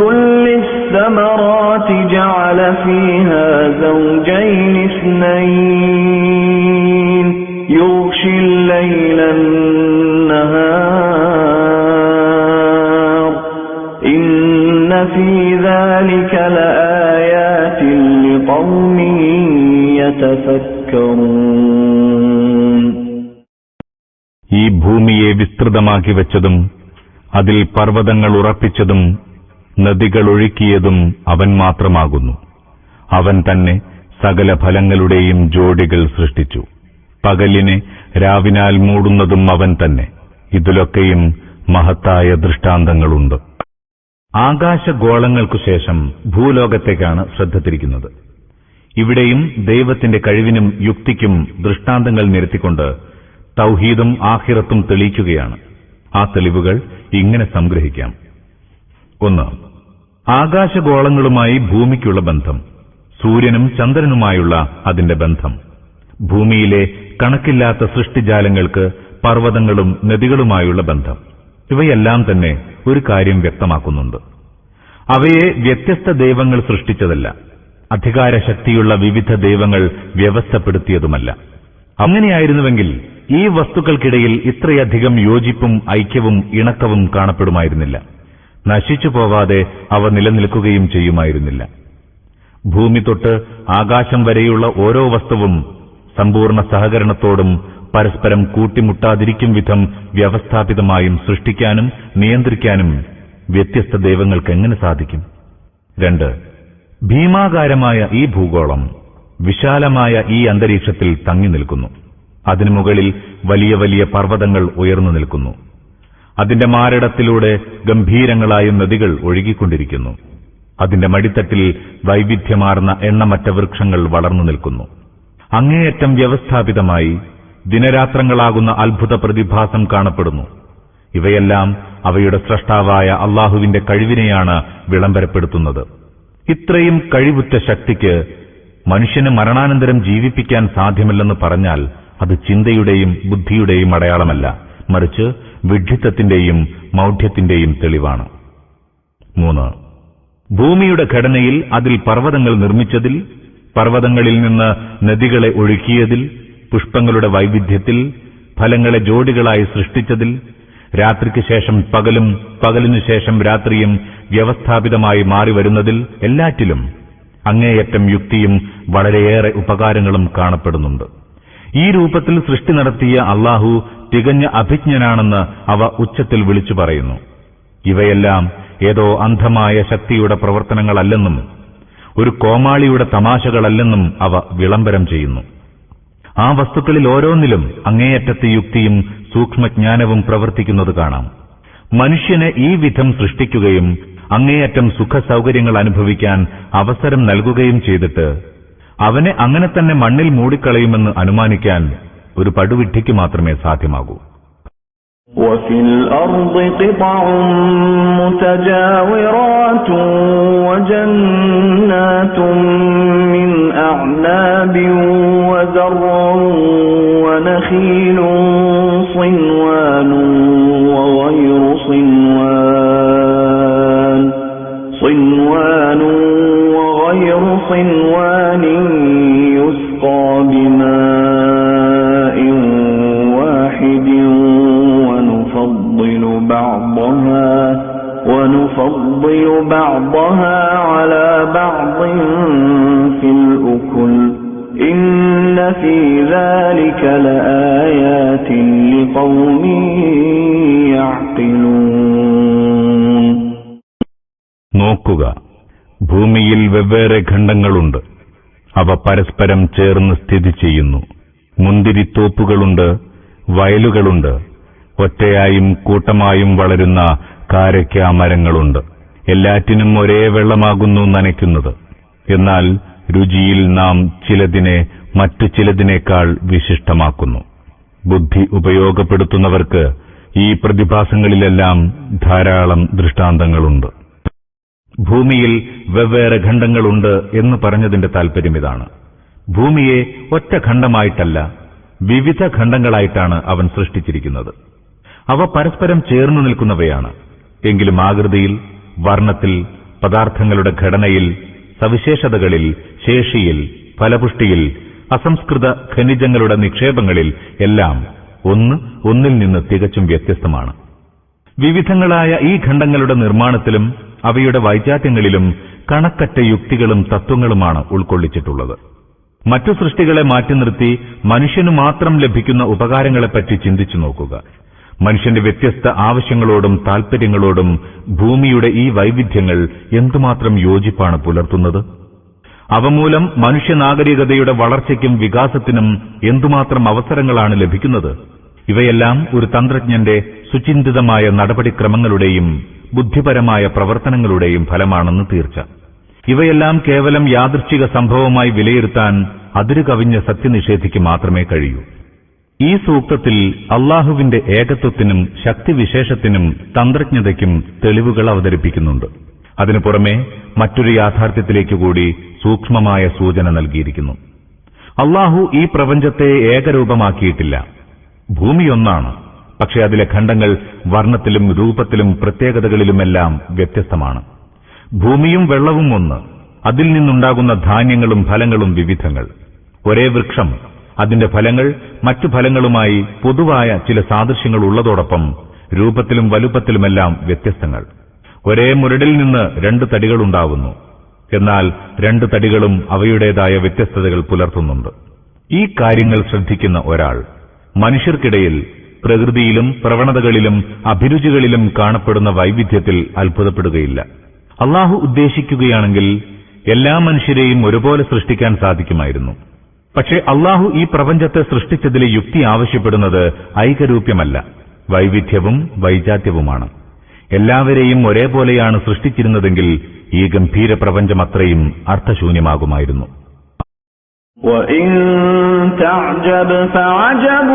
كل الثمرات جعل فيها زوجين اثنين يغشي الليل النهار إن في ذلك لآيات لقوم يتفكرون. ഈ ഭൂമിയെ വിസ്തൃതമാക്കി വെച്ചതും അതിൽ പർവ്വതങ്ങൾ ഉറപ്പിച്ചതും നദികൾ ഒഴുക്കിയതും അവൻ മാത്രമാകുന്നു. അവൻ തന്നെ സകല ഫലങ്ങളുടെയും ജോഡികൾ സൃഷ്ടിച്ചു. പകലിനെ രാവിനാൽ മൂടുന്നതും അവൻ തന്നെ. ഇതിലൊക്കെയും മഹത്തായ ദൃഷ്ടാന്തങ്ങളുണ്ട്. ആകാശഗോളങ്ങൾക്കു ശേഷം ഭൂലോകത്തേക്കാണ് ശ്രദ്ധ തിരിക്കുന്നത്. ഇവിടെയും ദൈവത്തിന്റെ കഴിവിനും യുക്തിക്കും ദൃഷ്ടാന്തങ്ങൾ നിരത്തിക്കൊണ്ട് തൗഹീദും ആഖിറത്തും തെളിയിക്കുകയാണ്. ആ തെളിവുകൾ ഇങ്ങനെ സംഗ്രഹിക്കാം. 1. ആകാശഗോളങ്ങളുമായി ഭൂമിക്കുള്ള ബന്ധം. സൂര്യനും ചന്ദ്രനുമായുള്ള അതിന്റെ ബന്ധം. ഭൂമിയിലെ കണക്കില്ലാത്ത സൃഷ്ടിജാലങ്ങൾക്ക് പർവ്വതങ്ങളും നദികളുമായുള്ള ബന്ധം. ഇവയെല്ലാം തന്നെ ഒരു കാര്യം വ്യക്തമാക്കുന്നുണ്ട്. അവയെ വ്യത്യസ്ത ദൈവങ്ങൾ സൃഷ്ടിച്ചതല്ല. അധികാരശക്തിയുള്ള വിവിധ ദൈവങ്ങൾ വ്യവസ്ഥപ്പെടുത്തിയതുമല്ല. അങ്ങനെയായിരുന്നുവെങ്കിൽ ഈ വസ്തുക്കൾക്കിടയിൽ ഇത്രയധികം യോജിപ്പും ഐക്യവും ഇണക്കവും കാണപ്പെടുമായിരുന്നില്ല. നശിച്ചു പോവാതെ അവ നിലനിൽക്കുകയും ചെയ്യുമായിരുന്നില്ല. ഭൂമി തൊട്ട് ആകാശം വരെയുള്ള ഓരോ വസ്തുവും സമ്പൂർണ്ണ സഹകരണത്തോടും പരസ്പരം കൂട്ടിമുട്ടാതിരിക്കും വിധം വ്യവസ്ഥാപിതമായും സൃഷ്ടിക്കാനും നിയന്ത്രിക്കാനും വ്യത്യസ്ത ദൈവങ്ങൾക്ക് എങ്ങനെ സാധിക്കും? 2. ഭീമാകാരമായ ഈ ഭൂഗോളം വിശാലമായ ഈ അന്തരീക്ഷത്തിൽ തങ്ങി നിൽക്കുന്നു. അതിനു മുകളിൽ വലിയ വലിയ പർവ്വതങ്ങൾ ഉയർന്നു നിൽക്കുന്നു. അതിന്റെ മാരടത്തിലൂടെ ഗംഭീരങ്ങളായ നദികൾ ഒഴുകിക്കൊണ്ടിരിക്കുന്നു. അതിന്റെ മടിത്തട്ടിൽ വൈവിധ്യമാർന്ന എണ്ണമറ്റ വൃക്ഷങ്ങൾ വളർന്നു നിൽക്കുന്നു. അങ്ങേയറ്റം വ്യവസ്ഥാപിതമായി ദിനരാത്രങ്ങളാകുന്ന അത്ഭുത പ്രതിഭാസം കാണപ്പെടുന്നു. ഇവയെല്ലാം അവയുടെ സ്രഷ്ടാവായ അള്ളാഹുവിന്റെ കഴിവിനെയാണ് വിളംബരപ്പെടുത്തുന്നത്. ഇത്രയും കഴിവുറ്റ ശക്തിക്ക് മനുഷ്യന് മരണാനന്തരം ജീവിപ്പിക്കാൻ സാധ്യമല്ലെന്ന് പറഞ്ഞാൽ അത് ചിന്തയുടെയും ബുദ്ധിയുടെയും അടയാളമല്ല, മറിച്ച് വിഡ്ഢിത്തത്തിന്റെയും മൗഢ്യത്തിന്റെയും തെളിവാണ്. 3. ഭൂമിയുടെ ഘടനയിൽ അതിൽ പർവ്വതങ്ങൾ നിർമ്മിച്ചതിൽ, പർവ്വതങ്ങളിൽ നിന്ന് നദികളെ ഒഴുക്കിയതിൽ, പുഷ്പങ്ങളുടെ വൈവിധ്യത്തിൽ, ഫലങ്ങളെ ജോഡികളായി സൃഷ്ടിച്ചതിൽ, രാത്രിക്ക് ശേഷം പകലും പകലിനു ശേഷം രാത്രിയും വ്യവസ്ഥാപിതമായി മാറിവരുന്നതിൽ, എല്ലാറ്റിലും അങ്ങേയറ്റം യുക്തിയും വളരെയേറെ ഉപകാരങ്ങളും കാണപ്പെടുന്നുണ്ട്. ഈ രൂപത്തിൽ സൃഷ്ടി നടത്തിയ അള്ളാഹു തികഞ്ഞ അഭിജ്ഞനാണെന്ന് അവ ഉച്ചത്തിൽ വിളിച്ചു പറയുന്നു. ഇവയെല്ലാം ഏതോ അന്ധമായ ശക്തിയുടെ പ്രവർത്തനങ്ങളല്ലെന്നും ഒരു കോമാളിയുടെ തമാശകളല്ലെന്നും അവ വിളംബരം ചെയ്യുന്നു. ആ വസ്തുക്കളിൽ ഓരോന്നിലും അങ്ങേയറ്റത്തെ യുക്തിയും സൂക്ഷ്മജ്ഞാനവും പ്രവർത്തിക്കുന്നത് കാണാം. മനുഷ്യനെ ഈ വിധം സൃഷ്ടിക്കുകയും അങ്ങേയറ്റം സുഖസൗകര്യങ്ങൾ അനുഭവിക്കാൻ അവസരം നൽകുകയും ചെയ്തിട്ട് അവനെ അങ്ങനെ തന്നെ മണ്ണിൽ മൂടിക്കളയുമെന്ന് അനുമാനിക്കാൻ ഒരു പടുവിഡ്ഢിക്ക് മാത്രമേ സാധ്യമാകൂ. وفي الأرض قطع متجاورات وجنات من أعناب وزرع ونخيل صنوان وغير صنوان يسقى بماء واحد ونفضل بعضها على بعض في الأكل إن في ذلك لآيات لقوم يعقلون. നോക്കുക, ഭൂമിയിൽ വെവ്വേറെ ഖണ്ഡങ്ങളുണ്ട്. അവ പരസ്പരം ചേർന്ന് സ്ഥിതി ചെയ്യുന്നു. മുന്തിരിത്തോപ്പുകളുണ്ട്, വയലുകളുണ്ട്, ഒറ്റയായും കൂട്ടമായും വളരുന്ന കാരയ്ക്ക മരങ്ങളുണ്ട്. എല്ലാറ്റിനും ഒരേ വെള്ളമാകുന്നു നനയ്ക്കുന്നത്. എന്നാൽ രുചിയിൽ നാം ചിലതിനെ മറ്റു ചിലതിനേക്കാൾ വിശിഷ്ടമാക്കുന്നു. ബുദ്ധി ഉപയോഗപ്പെടുത്തുന്നവർക്ക് ഈ പ്രതിഭാസങ്ങളിലെല്ലാം ധാരാളം ദൃഷ്ടാന്തങ്ങളുണ്ട്. ഭൂമിയിൽ വെവ്വേറെ ഖണ്ഡങ്ങളുണ്ട് എന്ന് പറഞ്ഞതിന്റെ താൽപര്യം ഇതാണ്. ഭൂമിയെ ഒറ്റ ഖണ്ഡമായിട്ടല്ല, വിവിധ ഖണ്ഡങ്ങളായിട്ടാണ് അവൻ സൃഷ്ടിച്ചിരിക്കുന്നത്. അവ പരസ്പരം ചേർന്നു നിൽക്കുന്നവയാണ്. എങ്കിലും ആകൃതിയിൽ, വർണ്ണത്തിൽ, പദാർത്ഥങ്ങളുടെ ഘടനയിൽ, സവിശേഷതകളിൽ, ശേഷിയിൽ, ഫലപുഷ്ടിയിൽ, അസംസ്കൃത ഖനിജങ്ങളുടെ നിക്ഷേപങ്ങളിൽ എല്ലാം ഒന്നിൽ നിന്ന് തികച്ചും വ്യത്യസ്തമാണ്. വിവിധങ്ങളായ ഈ ഖണ്ഡങ്ങളുടെ നിർമ്മാണത്തിലും അവയുടെ വൈചാത്യങ്ങളിലും കണക്കറ്റ യുക്തികളും തത്വങ്ങളുമാണ് ഉൾക്കൊള്ളിച്ചിട്ടുള്ളത്. മറ്റു സൃഷ്ടികളെ മാറ്റി നിർത്തി മനുഷ്യനു മാത്രം ലഭിക്കുന്ന ഉപകാരങ്ങളെപ്പറ്റി ചിന്തിച്ചു നോക്കുക. മനുഷ്യന്റെ വ്യത്യസ്ത ആവശ്യങ്ങളോടും താൽപര്യങ്ങളോടും ഭൂമിയുടെ ഈ വൈവിധ്യങ്ങൾ എന്തുമാത്രം യോജിപ്പാണ് പുലർത്തുന്നത്. അവ മൂലം മനുഷ്യനാഗരികതയുടെ വളർച്ചയ്ക്കും വികാസത്തിനും എന്തുമാത്രം അവസരങ്ങളാണ് ലഭിക്കുന്നത്. ഇവയെല്ലാം ഒരു തന്ത്രജ്ഞന്റെ സുചിന്തിതമായ നടപടിക്രമങ്ങളുടെയും ബുദ്ധിപരമായ പ്രവർത്തനങ്ങളുടെയും ഫലമാണെന്ന് തീർച്ച. ഇവയെല്ലാം കേവലം യാദൃച്ഛിക സംഭവമായി വിലയിരുത്താൻ അതിരുകവിഞ്ഞ സത്യനിഷേധിക്ക് മാത്രമേ കഴിയൂ. ഈ സൂക്തത്തിൽ അള്ളാഹുവിന്റെ ഏകത്വത്തിനും ശക്തിവിശേഷത്തിനും തന്ത്രജ്ഞതയ്ക്കും തെളിവുകൾ അവതരിപ്പിക്കുന്നുണ്ട്. അതിനു പുറമെ മറ്റൊരു യാഥാർത്ഥ്യത്തിലേക്ക് കൂടി സൂക്ഷ്മമായ സൂചന നൽകിയിരിക്കുന്നു. അള്ളാഹു ഈ പ്രപഞ്ചത്തെ ഏകരൂപമാക്കിയിട്ടില്ല. ഭൂമി ഒന്നാണ്, പക്ഷെ അതിലെ ഖണ്ഡങ്ങൾ വർണ്ണത്തിലും രൂപത്തിലും പ്രത്യേകതകളിലുമെല്ലാം വ്യത്യസ്തമാണ്. ഭൂമിയും വെള്ളവും ഒന്ന്, അതിൽ നിന്നുണ്ടാകുന്ന ധാന്യങ്ങളും ഫലങ്ങളും വിവിധങ്ങൾ. ഒരേ വൃക്ഷം, അതിന്റെ ഫലങ്ങൾ മറ്റു ഫലങ്ങളുമായി പൊതുവായ ചില സാദൃശ്യങ്ങൾ ഉള്ളതോടൊപ്പം രൂപത്തിലും വലുപ്പത്തിലുമെല്ലാം വ്യത്യസ്തങ്ങൾ. ഒരേ മുരടിൽ നിന്ന് 2 തടികളുണ്ടാവുന്നു, എന്നാൽ 2 തടികളും അവയുടേതായ വ്യത്യസ്തതകൾ പുലർത്തുന്നുണ്ട്. ഈ കാര്യങ്ങൾ ശ്രദ്ധിക്കുന്ന ഒരാൾ മനുഷ്യർക്കിടയിൽ പ്രകൃതിയിലും പ്രവണതകളിലും അഭിരുചികളിലും കാണപ്പെടുന്ന വൈവിധ്യത്തിൽ അത്ഭുതപ്പെടുകയില്ല. അള്ളാഹു ഉദ്ദേശിക്കുകയാണെങ്കിൽ എല്ലാ മനുഷ്യരെയും ഒരുപോലെ സൃഷ്ടിക്കാൻ സാധിക്കുമായിരുന്നു. പക്ഷേ അള്ളാഹു ഈ പ്രപഞ്ചത്തെ സൃഷ്ടിച്ചതിലെ യുക്തി ആവശ്യപ്പെടുന്നത് ഐകരൂപ്യമല്ല, വൈവിധ്യവും വൈജാത്യവുമാണ്. എല്ലാവരെയും ഒരേപോലെയാണ് സൃഷ്ടിച്ചിരുന്നതെങ്കിൽ ഈ ഗംഭീര പ്രപഞ്ചമത്രയും അർത്ഥശൂന്യമാകുമായിരുന്നു. وَإِن تَعْجَبْ فَعَجَبٌ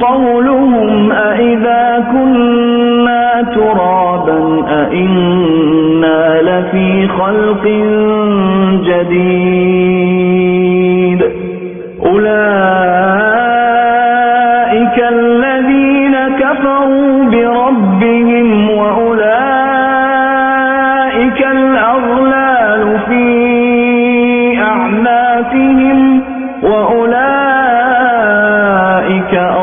قَوْلُهُمْ أَإِذَا كُنَّا تُرَابًا أَإِنَّا لَفِي خَلْقٍ جَدِيدٍ أُولَئِكَ الَّذِينَ كَفَرُوا بِرَبِّهِمْ وَأُولَئِكَ الْأَغْلَالُ فِي أعناقهم وأولئك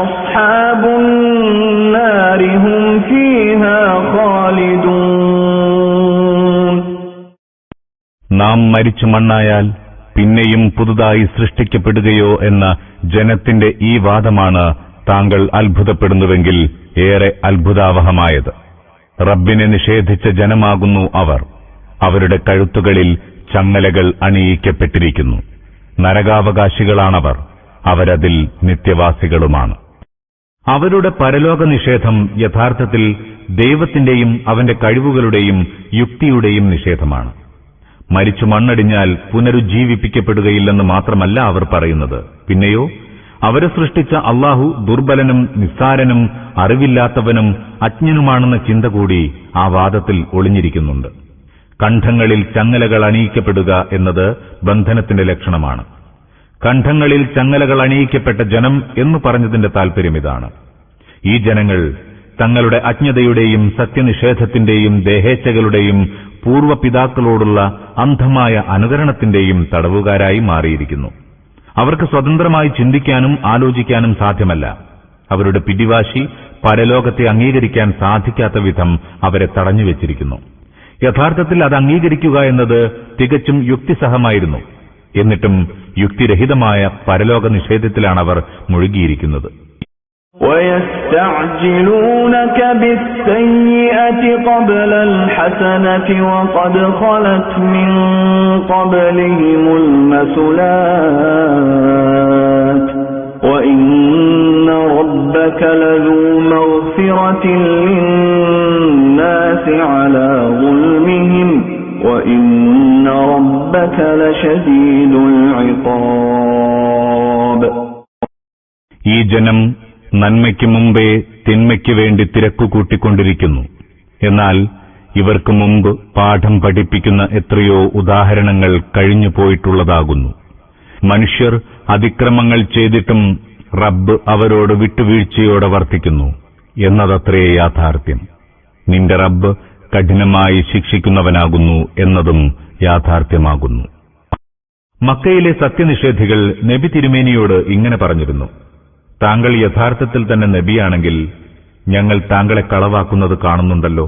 أصحاب النار هم فيها خالدون. നാം മരിച്ചു മണ്ണായാൽ പിന്നെയും പുതുതായി സൃഷ്ടിക്കപ്പെടുകയോ എന്ന ജനത്തിന്റെ ഈ വാദമാണ് താങ്കൾ അത്ഭുതപ്പെടുന്നുവെങ്കിൽ ഏറെ അത്ഭുതാവഹമായത്. റബ്ബിനെ നിഷേധിച്ച ജനമാകുന്നു അവർ. അവരുടെ കഴുത്തുകളിൽ ചങ്ങലകൾ അണിയിക്കപ്പെട്ടിരിക്കുന്നു. നരകാവകാശികളാണവർ. അവരതിൽ നിത്യവാസികളുമാണ്. അവരുടെ പരലോക നിഷേധം യഥാർത്ഥത്തിൽ ദൈവത്തിന്റെയും അവന്റെ കഴിവുകളുടെയും യുക്തിയുടെയും നിഷേധമാണ്. മരിച്ചു മണ്ണടിഞ്ഞാൽ പുനരുജ്ജീവിപ്പിക്കപ്പെടുകയില്ലെന്ന് മാത്രമല്ല അവർ പറയുന്നത്, പിന്നെയോ അവരെ സൃഷ്ടിച്ച അള്ളാഹു ദുർബലനും നിസ്സാരനും അറിവില്ലാത്തവനും അജ്ഞനുമാണെന്ന ചിന്ത കൂടി ആ വാദത്തിൽ ഒളിഞ്ഞിരിക്കുന്നുണ്ട്. കണ്ഠങ്ങളിൽ ചങ്ങലകൾ അണിയിക്കപ്പെടുക എന്നത് ബന്ധനത്തിന്റെ ലക്ഷണമാണ്. കണ്ഠങ്ങളിൽ ചങ്ങലകൾ അണിയിക്കപ്പെട്ട ജനം എന്നു പറഞ്ഞതിന്റെ താൽപര്യം ഇതാണ്. ഈ ജനങ്ങൾ തങ്ങളുടെ അജ്ഞതയുടെയും സത്യനിഷേധത്തിന്റെയും ദേഹേച്ഛകളുടെയും പൂർവ്വപിതാക്കളോടുള്ള അന്ധമായ അനുകരണത്തിന്റെയും തടവുകാരായി മാറിയിരിക്കുന്നു. അവർക്ക് സ്വതന്ത്രമായി ചിന്തിക്കാനും ആലോചിക്കാനും സാധ്യമല്ല. അവരുടെ പിടിവാശി പരലോകത്തെ അംഗീകരിക്കാൻ സാധിക്കാത്ത വിധം അവരെ തടഞ്ഞുവെച്ചിരിക്കുന്നു. യഥാർത്ഥത്തിൽ അത് അംഗീകരിക്കുക എന്നത് തികച്ചും യുക്തിസഹമായിരുന്നു. എന്നിട്ടും യുക്തിരഹിതമായ പരലോക നിഷേധത്തിലാണ് അവർ മുഴുകിയിരിക്കുന്നത്. وَيَسْتَعْجِلُونَكَ بِالسَّيِّئَةِ قَبْلَ الْحَسَنَةِ وَقَدْ خَلَتْ مِنْ قَبْلِهِمُ الْمَثُلَاتُ وَإِنَّ رَبَّكَ لَذُو مَغْفِرَةٍ لِلنَّاسِ عَلَى ظُلْمِهِمْ وَإِنَّ رَبَّكَ لَشَدِيدُ الْعِقَابِ. ഈ ജനം നന്മയ്ക്ക് മുമ്പേ തിന്മയ്ക്ക് വേണ്ടി തിരക്കുകൂട്ടിക്കൊണ്ടിരിക്കുന്നു. എന്നാൽ ഇവർക്ക് മുമ്പ് പാഠം പഠിപ്പിക്കുന്ന എത്രയോ ഉദാഹരണങ്ങൾ കഴിഞ്ഞു പോയിട്ടുള്ളതാകുന്നു. മനുഷ്യർ അതിക്രമങ്ങൾ ചെയ്തിട്ടും റബ്ബ് അവരോട് വിട്ടുവീഴ്ചയോടെ വർത്തിക്കുന്നു എന്നതത്രേ യാഥാർത്ഥ്യം. നിന്റെ റബ്ബ് കഠിനമായി ശിക്ഷിക്കുന്നവനാകുന്നു എന്നതും യാഥാർത്ഥ്യമാകുന്നു. മക്കയിലെ സത്യനിഷേധികൾ നബി തിരുമേനിയോട് ഇങ്ങനെ പറഞ്ഞിരുന്നു: താങ്കൾ യഥാർത്ഥത്തിൽ തന്നെ നബിയാണെങ്കിൽ ഞങ്ങൾ താങ്കളെ കളവാക്കുന്നത് കാണുന്നുണ്ടല്ലോ.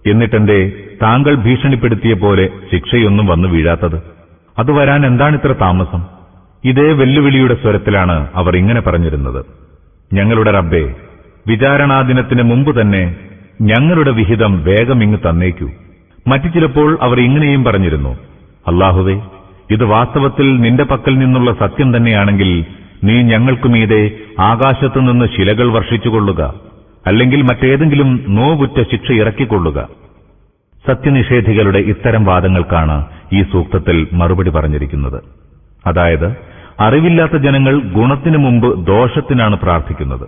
എന്നിട്ടെന്തേ താങ്കൾ ഭീഷണിപ്പെടുത്തിയ പോലെ ശിക്ഷയൊന്നും വന്നു വീഴാത്തത്? അത് വരാൻ എന്താണിത്ര താമസം? ഇതേ വെല്ലുവിളിയുടെ സ്വരത്തിലാണ് അവർ ഇങ്ങനെ പറഞ്ഞിരുന്നത്: ഞങ്ങളുടെ റബ്ബേ, വിചാരണാദിനത്തിന് മുമ്പ് തന്നെ ഞങ്ങളുടെ വിഹിതം വേഗം ഇങ്ങ് തന്നേക്കൂ. മറ്റു ചിലപ്പോൾ അവർ ഇങ്ങനെയും പറഞ്ഞിരുന്നു: അല്ലാഹുവേ, ഇത് വാസ്തവത്തിൽ നിന്റെ പക്കൽ നിന്നുള്ള സത്യം തന്നെയാണെങ്കിൽ നീ ഞങ്ങൾക്കുമീതെ ആകാശത്തുനിന്ന് ശിലകൾ വർഷിച്ചുകൊള്ളുക, അല്ലെങ്കിൽ മറ്റേതെങ്കിലും നോവുറ്റ ശിക്ഷ ഇറക്കിക്കൊള്ളുക. സത്യനിഷേധികളുടെ ഇത്തരം വാദങ്ങൾക്കാണ് ഈ സൂക്തത്തിൽ മറുപടി പറഞ്ഞിരിക്കുന്നത്. അതായത്, അറിവില്ലാത്ത ജനങ്ങൾ ഗുണത്തിനു മുമ്പ് ദോഷത്തിനാണ് പ്രാർത്ഥിക്കുന്നത്.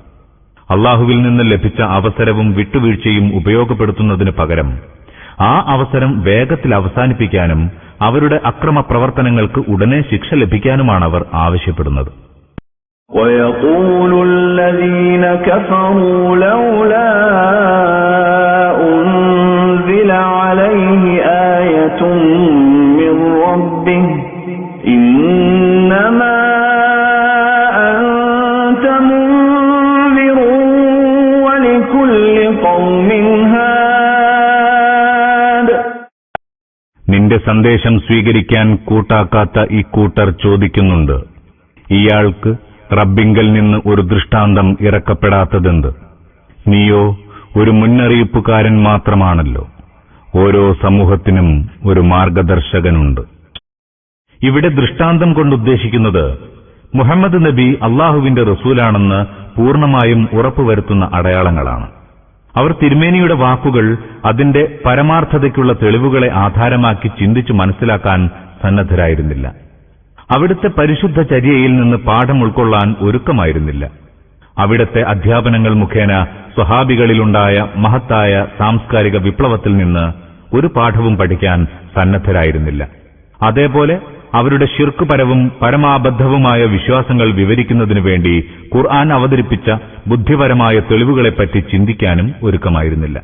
അള്ളാഹുവിൽ നിന്ന് ലഭിച്ച അവസരവും വിട്ടുവീഴ്ചയും ഉപയോഗപ്പെടുത്തുന്നതിനു പകരം ആ അവസരം വേഗത്തിൽ അവസാനിപ്പിക്കാനും അവരുടെ അക്രമ പ്രവർത്തനങ്ങൾക്ക് ഉടനെ ശിക്ഷ ലഭിക്കാനുമാണ് അവർ ആവശ്യപ്പെടുന്നത്. وَيَقُولُ الَّذِينَ كَفَرُوا لَوْلَا أُنْزِلَ عَلَيْهِ آيَةٌ مِّن رَّبِّهِ إِنَّمَا أَنْتَ مُنذِرٌ وَلِكُلِّ قَوْمٍ هَادٍ. നിന്റെ സന്ദേശം സ്വീകരിക്കാൻ കൂട്ടാക്കാത്ത ഇക്കൂട്ടർ ചോദിക്കുന്നുണ്ട്: ഇയാൾക്ക് റബ്ബിങ്കൽ നിന്ന് ഒരു ദൃഷ്ടാന്തം ഇറക്കപ്പെടാത്തതെന്ത്? നീയോ ഒരു മുന്നറിയിപ്പുകാരൻ മാത്രമാണല്ലോ. ഓരോ സമൂഹത്തിനും ഒരു മാർഗദർശകനുണ്ട്. ഇവിടെ ദൃഷ്ടാന്തം കൊണ്ടുദ്ദേശിക്കുന്നത് മുഹമ്മദ് നബി അള്ളാഹുവിന്റെ റസൂലാണെന്ന് പൂർണ്ണമായും ഉറപ്പുവരുത്തുന്ന അടയാളങ്ങളാണ്. അവർ തിരുമേനിയുടെ വാക്കുകൾ അതിന്റെ പരമാർത്ഥതയ്ക്കുള്ള തെളിവുകളെ ആധാരമാക്കി ചിന്തിച്ചു മനസ്സിലാക്കാൻ സന്നദ്ധരായിരുന്നില്ല. അവിടുത്തെ പരിശുദ്ധ ചര്യയിൽ നിന്ന് പാഠം ഉൾക്കൊള്ളാൻ ഒരുക്കമായിരുന്നില്ല. അവിടുത്തെ അധ്യാപനങ്ങൾ മുഖേന സ്വഹാബികളിലുണ്ടായ മഹത്തായ സാംസ്കാരിക വിപ്ലവത്തിൽ നിന്ന് ഒരു പാഠവും പഠിക്കാൻ സന്നദ്ധരായിരുന്നില്ല. അതേപോലെ അവരുടെ ശിർക്കുപരവും പരമാബദ്ധവുമായ വിശ്വാസങ്ങൾ വിവരിക്കുന്നതിനു വേണ്ടി ഖുർആൻ അവതരിപ്പിച്ച ബുദ്ധിപരമായ തെളിവുകളെപ്പറ്റി ചിന്തിക്കാനും ഒരുക്കമായിരുന്നില്ല.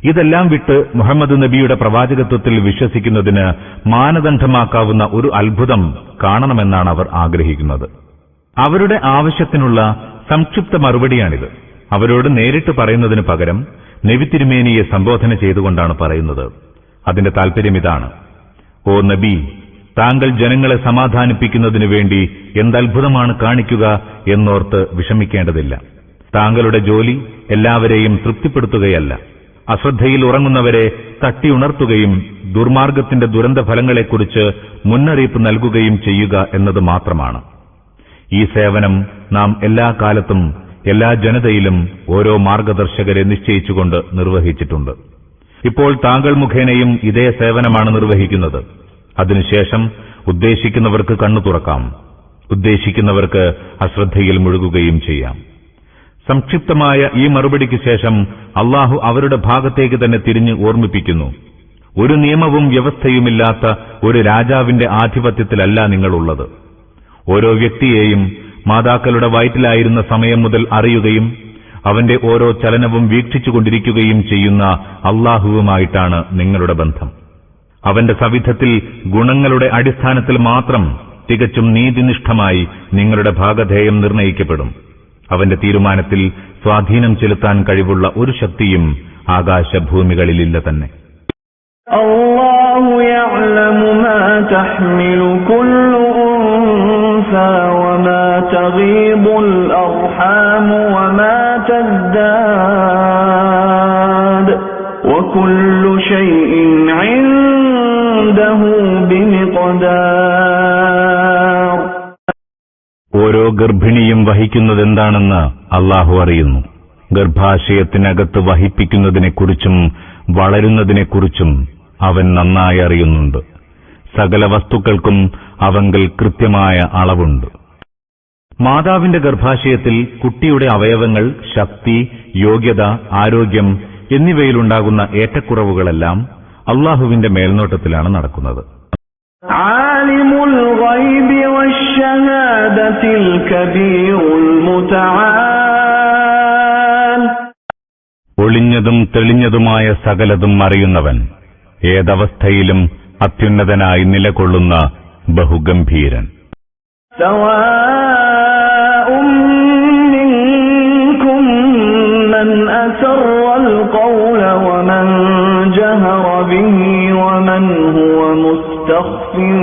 ഇതെല്ലാം വിട്ട് മുഹമ്മദ് നബിയുടെ പ്രവാചകത്വത്തിൽ വിശ്വസിക്കുന്നതിന് മാനദണ്ഡമാക്കാവുന്ന ഒരു അത്ഭുതം കാണണമെന്നാണ് അവർ ആഗ്രഹിക്കുന്നത്. അവരുടെ ആവശ്യത്തിനുള്ള സംക്ഷിപ്ത മറുപടിയാണിത്. അവരോട് നേരിട്ട് പറയുന്നതിന് പകരം നബി തിരുമേനിയെ സംബോധന ചെയ്തുകൊണ്ടാണ് പറയുന്നത്. അതിന്റെ താൽപര്യം ഇതാണ്: ഓ നബി, താങ്കൾ ജനങ്ങളെ സമാധാനിപ്പിക്കുന്നതിനു വേണ്ടി എന്തത്ഭുതമാണ് കാണിക്കുക എന്നോർത്ത് വിഷമിക്കേണ്ടതില്ല. താങ്കളുടെ ജോലി എല്ലാവരെയും തൃപ്തിപ്പെടുത്തുകയല്ല, അശ്രദ്ധയിൽ ഉറങ്ങുന്നവരെ തട്ടിയുണർത്തുകയും ദുർമാർഗത്തിന്റെ ദുരന്തഫലങ്ങളെക്കുറിച്ച് മുന്നറിയിപ്പ് നൽകുകയും ചെയ്യുക എന്നത് മാത്രമാണ്. ഈ സേവനം നാം എല്ലാ കാലത്തും എല്ലാ ജനതയിലും ഓരോ മാർഗദർശകരെ നിശ്ചയിച്ചുകൊണ്ട് നിർവഹിച്ചിട്ടുണ്ട്. ഇപ്പോൾ താങ്കൾ മുഖേനയും ഇതേ സേവനമാണ് നിർവഹിക്കുന്നത്. അതിനുശേഷം ഉദ്ദേശിക്കുന്നവർക്ക് കണ്ണു തുറക്കാം, ഉദ്ദേശിക്കുന്നവർക്ക് അശ്രദ്ധയിൽ മുഴുകുകയും ചെയ്യാം. സംക്ഷിപ്തമായ ഈ മറുപടിക്ക് ശേഷം അള്ളാഹു അവരുടെ ഭാഗത്തേക്ക് തന്നെ തിരിഞ്ഞ് ഓർമ്മിപ്പിക്കുന്നു: ഒരു നിയമവും വ്യവസ്ഥയുമില്ലാത്ത ഒരു രാജാവിന്റെ ആധിപത്യത്തിലല്ല നിങ്ങളുള്ളത്. ഓരോ വ്യക്തിയെയും മാതാക്കളുടെ വയറ്റിലായിരുന്ന സമയം മുതൽ അറിയുകയും അവന്റെ ഓരോ ചലനവും വീക്ഷിച്ചുകൊണ്ടിരിക്കുകയും ചെയ്യുന്ന അള്ളാഹുവുമായിട്ടാണ് നിങ്ങളുടെ ബന്ധം. അവന്റെ സവിധത്തിൽ ഗുണങ്ങളുടെ അടിസ്ഥാനത്തിൽ മാത്രം തികച്ചും നീതിനിഷ്ഠമായി നിങ്ങളുടെ ഭാഗധേയം നിർണയിക്കപ്പെടും. അവന്റെ തീരുമാനത്തിൽ സ്വാധീനം ചെലുത്താൻ കഴിവുള്ള ഒരു ശക്തിയും ആകാശഭൂമികളിലില്ല തന്നെ. അല്ലാഹു യഅലമു മാ തഹ്മിലു കുല്ലു ഉൻസാ വമാ തഗീബുൽ അർഹാമു വമാ തസ്ദാദ് വകുല്ലു ശൈഇൻ ഇൻദഹു ബിമിഖ്ദാർ. ഓരോ ഗർഭിണിയും വഹിക്കുന്നതെന്താണെന്ന് അള്ളാഹു അറിയുന്നു. ഗർഭാശയത്തിനകത്ത് വഹിപ്പിക്കുന്നതിനെക്കുറിച്ചും വളരുന്നതിനെക്കുറിച്ചും അവൻ നന്നായി അറിയുന്നുണ്ട്. സകല വസ്തുക്കൾക്കും അവങ്കൽ കൃത്യമായ അളവുണ്ട്. മാതാവിന്റെ ഗർഭാശയത്തിൽ കുട്ടിയുടെ അവയവങ്ങൾ, ശക്തി, യോഗ്യത, ആരോഗ്യം എന്നിവയിലുണ്ടാകുന്ന ഏറ്റക്കുറവുകളെല്ലാം അള്ളാഹുവിന്റെ മേൽനോട്ടത്തിലാണ് നടക്കുന്നത്. ആലിമുൽ ഗൈബി വശ്ശഹാദത്തിൽ കബീറുൽ മുതആൽ. ഒളിഞ്ഞതും തെളിഞ്ഞതുമായ സകലതും അറിയുന്നവൻ, ഏതവസ്ഥയിലും അത്യുന്നതനായി നിലകൊള്ളുന്ന ബഹുഗംഭീരൻ. സവാഉം മിൻകും മൻ അസറൽ ഖൗല വമൻ ജഹറ ബിഹി വമൻ ഹുവ മുസ്തഖ്ഫിൻ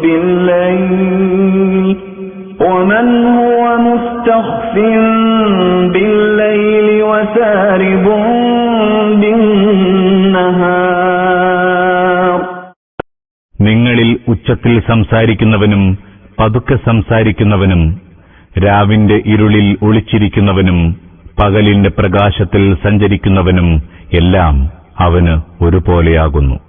ബില്ലൈൽ ومن هو مستخف بالليل وسارب بالنهار. നിങ്ങളിൽ ഉച്ചത്തിൽ സംസാരിക്കുന്നവനും പതുക്കെ സംസാരിക്കുന്നവനും, രാവിന്റെ ഇരുളിൽ ഒളിച്ചിരിക്കുന്നവനും പകലിന്റെ പ്രകാശത്തിൽ സഞ്ചരിക്കുന്നവനും എല്ലാം അവന് ഒരുപോലെയാകുന്നു.